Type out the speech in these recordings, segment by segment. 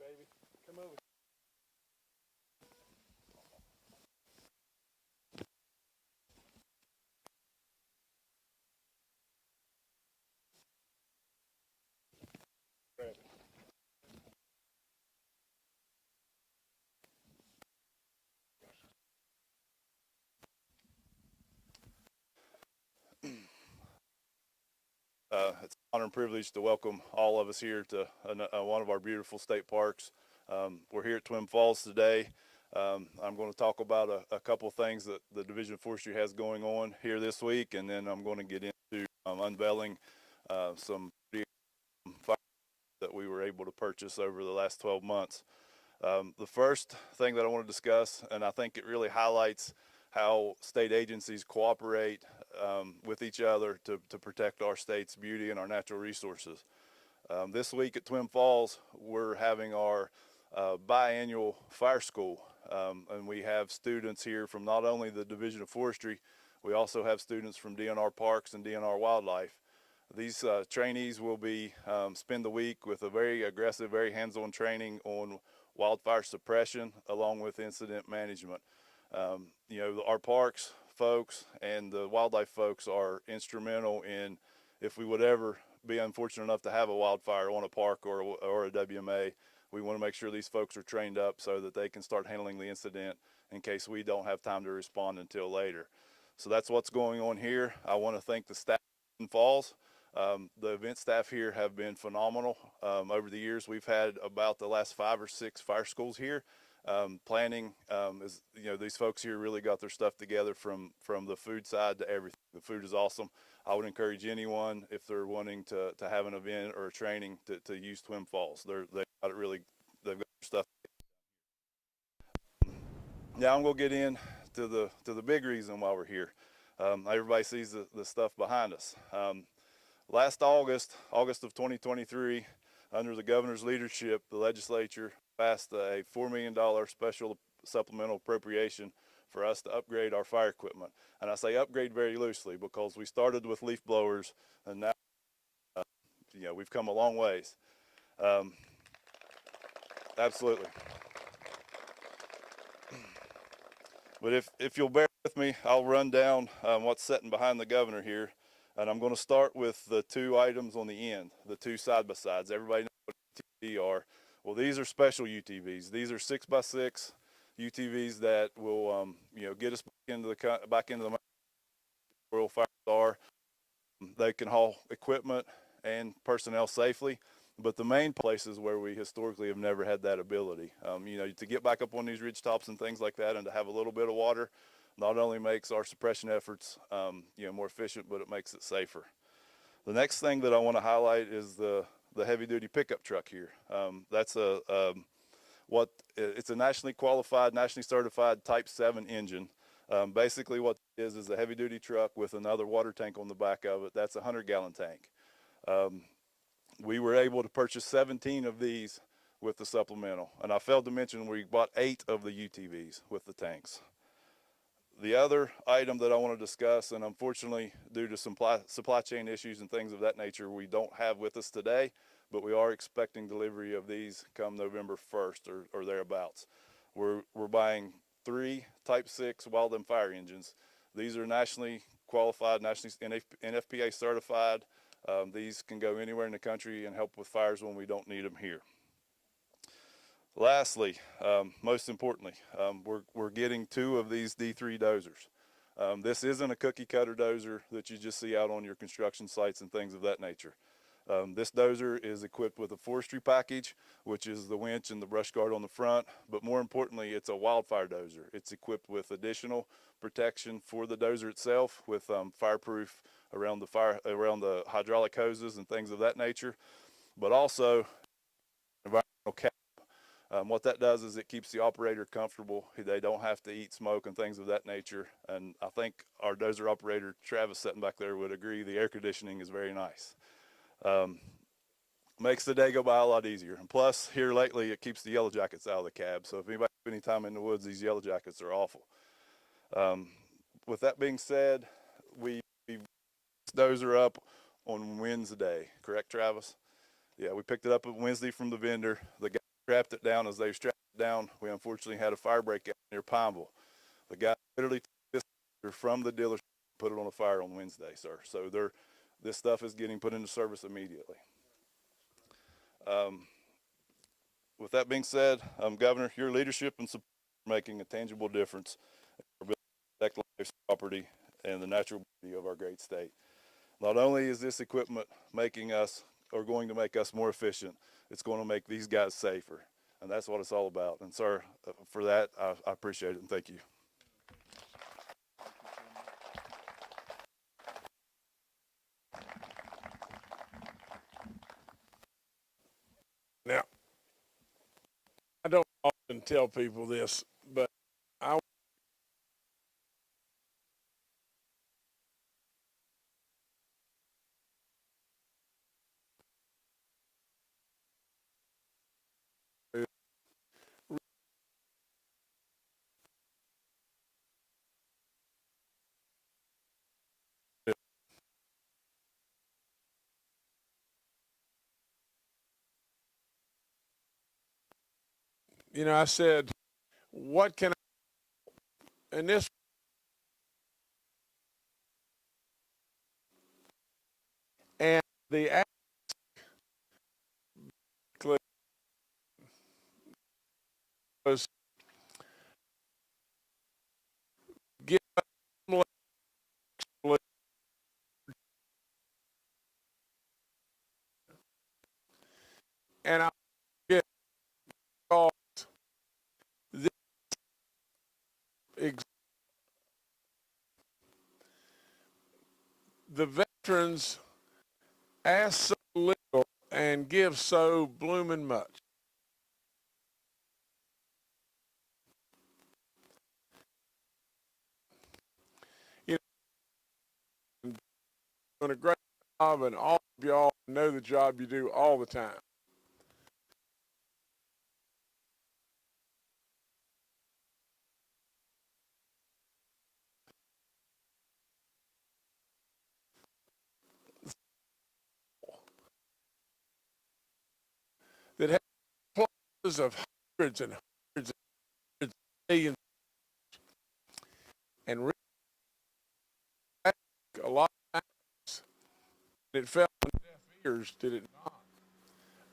baby. Come over. Grab it. It's an honor and privilege to welcome all of us here to one of our beautiful state parks. We're here at Twin Falls today. I'm going to talk about a couple of things that the Division of Forestry has going on here this week, and then I'm going to get into unveiling some fire that we were able to purchase over the last 12 months. The first thing that I want to discuss, and I think it really highlights how state agencies cooperate with each other to protect our state's beauty and our natural resources. This week at Twin Falls, we're having our biannual fire school, and we have students here from not only the Division of Forestry, we also have students from DNR Parks and DNR Wildlife. These trainees will be spend the week with a very aggressive, very hands-on training on wildfire suppression along with incident management. You know, our parks folks and the wildlife folks are instrumental in, if we would ever be unfortunate enough to have a wildfire on a park or a WMA, we want to make sure these folks are trained up so that they can start handling the incident in case we don't have time to respond until later. So that's what's going on here. I want to thank the staff in Falls. The event staff here have been phenomenal. Over the years, we've had about the last 5 or 6 fire schools here. Planning is, you know, these folks here really got their stuff together from the food side to everything. The food is awesome. I would encourage anyone, if they're wanting to have an event or a training, to use Twin Falls. They've got it really, they've got their stuff. Now I'm gonna get in to the big reason why we're here. Everybody sees the stuff behind us. Last August of 2023, under the governor's leadership, the legislature passed a $4 million special supplemental appropriation for us to upgrade our fire equipment. And I say upgrade very loosely because we started with leaf blowers, and now you know, we've come a long ways. Absolutely. But if you'll bear with me, I'll run down what's sitting behind the governor here. And I'm going to start with the 2 items on the end, the 2 side-by-sides. Everybody knows what UTVs are. Well, these are special UTVs. These are 6x6 UTVs that will, you know, get us back into the Royal Fire Star. They can haul equipment and personnel safely, but the main places where we historically have never had that ability. You know, to get back up on these ridge tops and things like that, and to have a little bit of water, not only makes our suppression efforts you know, more efficient, but it makes it safer. The next thing that I want to highlight is the heavy-duty pickup truck here. That's it's a nationally qualified, nationally certified Type 7 engine. Basically, what it is a heavy-duty truck with another water tank on the back of it. That's a 100-gallon tank. We were able to purchase 17 of these with the supplemental, and I failed to mention we bought 8 of the UTVs with the tanks. The other item that I want to discuss, and unfortunately due to supply chain issues and things of that nature, we don't have with us today, but we are expecting delivery of these come November 1st or thereabouts. We're buying 3 Type 6 wildland fire engines. These are nationally qualified, nationally NFPA certified. These can go anywhere in the country and help with fires when we don't need them here. Lastly, most importantly, we're getting 2 of these D3 dozers. This isn't a cookie cutter dozer that you just see out on your construction sites and things of that nature. This dozer is equipped with a forestry package, which is the winch and the brush guard on the front, but more importantly, it's a wildfire dozer. It's equipped with additional protection for the dozer itself, with fireproof around the hydraulic hoses and things of that nature, but also environmental cap. What that does is it keeps the operator comfortable. They don't have to eat smoke and things of that nature. And I think our dozer operator, Travis, sitting back there, would agree the air conditioning is very nice. Makes the day go by a lot easier. And plus, here lately, it keeps the yellow jackets out of the cab. So if anybody spends any time in the woods, these yellow jackets are awful. With that being said, we dozer up on Wednesday, correct, Travis? Yeah, we picked it up on Wednesday from the vendor. The guy strapped it down. As they strapped it down, we unfortunately had a fire break out near Pineville. The guy literally took this from the dealership and put it on a fire on Wednesday, sir. So this stuff is getting put into service immediately. With that being said, Governor, your leadership and support are making a tangible difference in protect lives, property, and the natural beauty of our great state. Not only is this equipment going to make us more efficient, it's going to make these guys safer. And that's what it's all about. And sir, for that, I appreciate it and thank you. Now, I don't often tell people this, but I I said, what can I, and this, and the act was give them and I get called this the veterans ask so little and give so bloomin' much. You know, doing a great job, and all of y'all know the job you do all the time. That have pluses of hundreds and hundreds and hundreds of millions, and really a lot of times it fell on deaf ears, did it not?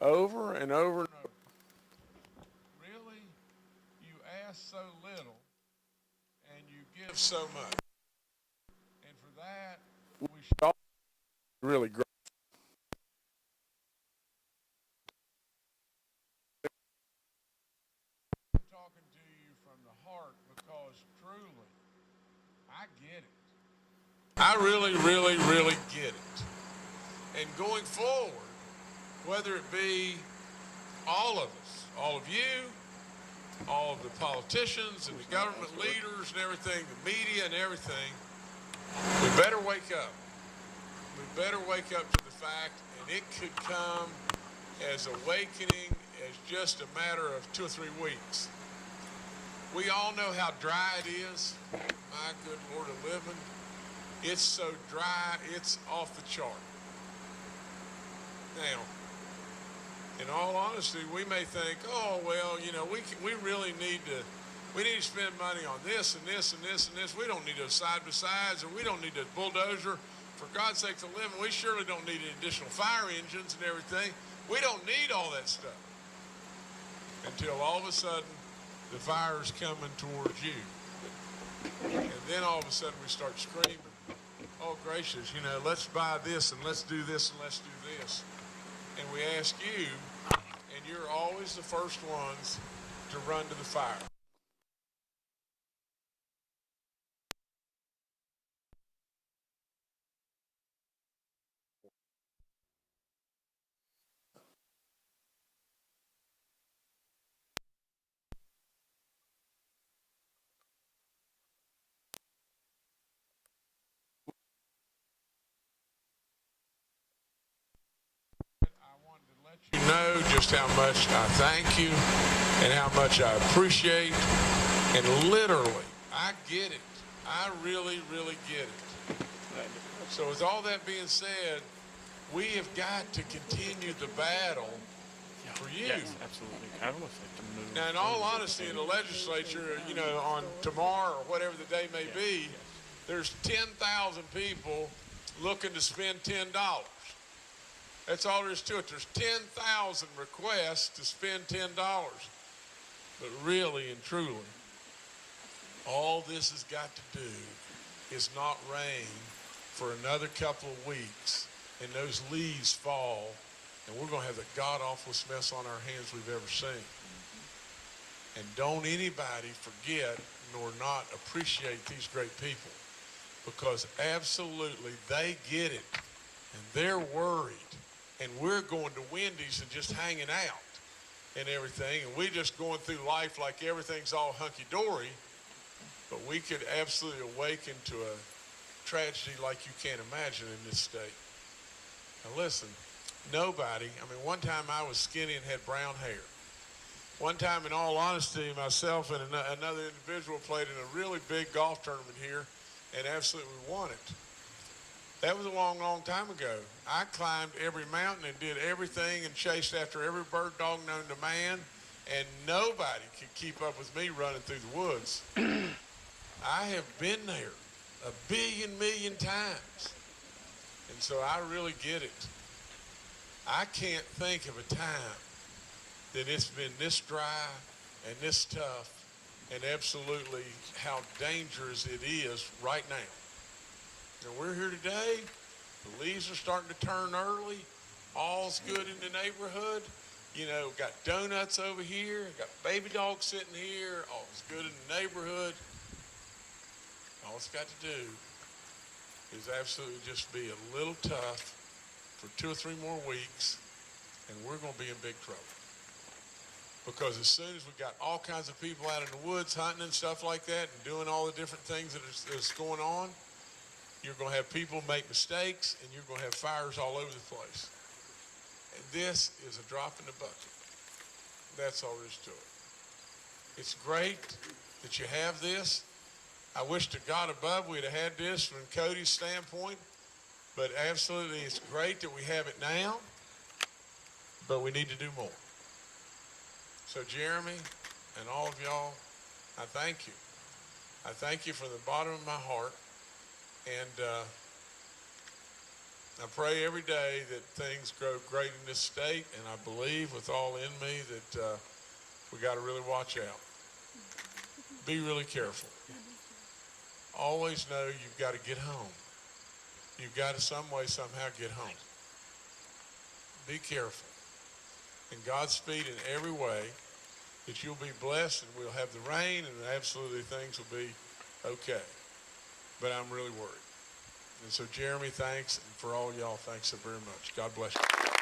Over and over and over. Really, you ask so little and you give so much. And for that, we should all be really grateful. I'm talking to you from the heart because truly, I get it. I really, really, really get it. And going forward, whether it be all of us, all of you, all of the politicians and the government leaders and everything, the media and everything, we better wake up. We better wake up to the fact, and it could come as awakening as just a matter of 2 or 3 weeks. We all know how dry it is. My good Lord of living. It's so dry, it's off the chart. Now, in all honesty, we may think, oh, well, we really need to spend money on this and this and this and this. We don't need those side-by-sides, or we don't need a bulldozer. For God's sake, to live, we surely don't need additional fire engines and everything. We don't need all that stuff. Until all of a sudden, the fire's coming towards you. And then all of a sudden we start screaming, oh, gracious, let's buy this and let's do this and let's do this. And we ask you, and you're always the first ones to run to the fire. You know just how much I thank you and how much I appreciate. And literally, I get it. I really, really get it. So with all that being said, we have got to continue the battle for you. Yes, absolutely. I will affect them moving. Now, in all honesty, in the legislature, you know, on tomorrow or whatever the day may be, there's 10,000 people looking to spend $10. That's all there is to it. There's 10,000 requests to spend $10. But really and truly, all this has got to do is not rain for another couple of weeks, and those leaves fall, and we're going to have the god-awfulest mess on our hands we've ever seen. And don't anybody forget nor not appreciate these great people, because absolutely they get it, and they're worried. And we're going to Wendy's and just hanging out and everything, and we're just going through life like everything's all hunky-dory, but we could absolutely awaken to a tragedy like you can't imagine in this state. Now listen, nobody, I mean, one time I was skinny and had brown hair. One time, in all honesty, myself and another individual played in a really big golf tournament here and absolutely won it. That was a long, long time ago. I climbed every mountain and did everything and chased after every bird dog known to man, and nobody could keep up with me running through the woods. I have been there a million times, and so I really get it. I can't think of a time that it's been this dry and this tough and absolutely how dangerous it is right now. And we're here today. The leaves are starting to turn early. All's good in the neighborhood. You know, got donuts over here. Got baby dogs sitting here. All's good in the neighborhood. All it's got to do is absolutely just be a little tough for 2 or 3 more weeks, and we're going to be in big trouble. Because as soon as we got all kinds of people out in the woods hunting and stuff like that and doing all the different things that's going on, you're going to have people make mistakes, and you're going to have fires all over the place. And this is a drop in the bucket. That's all there is to it. It's great that you have this. I wish to God above we'd have had this from Cody's standpoint, but absolutely it's great that we have it now, but we need to do more. So Jeremy and all of y'all, I thank you. I thank you from the bottom of my heart. And I pray every day that things grow great in this state, and I believe with all in me that we got to really watch out. Be really careful. Always know you've got to get home. You've got to some way, somehow get home. Be careful. And Godspeed in every way, that you'll be blessed and we'll have the rain and absolutely things will be okay. But I'm really worried. And so, Jeremy, thanks. And for all y'all, thanks so very much. God bless you.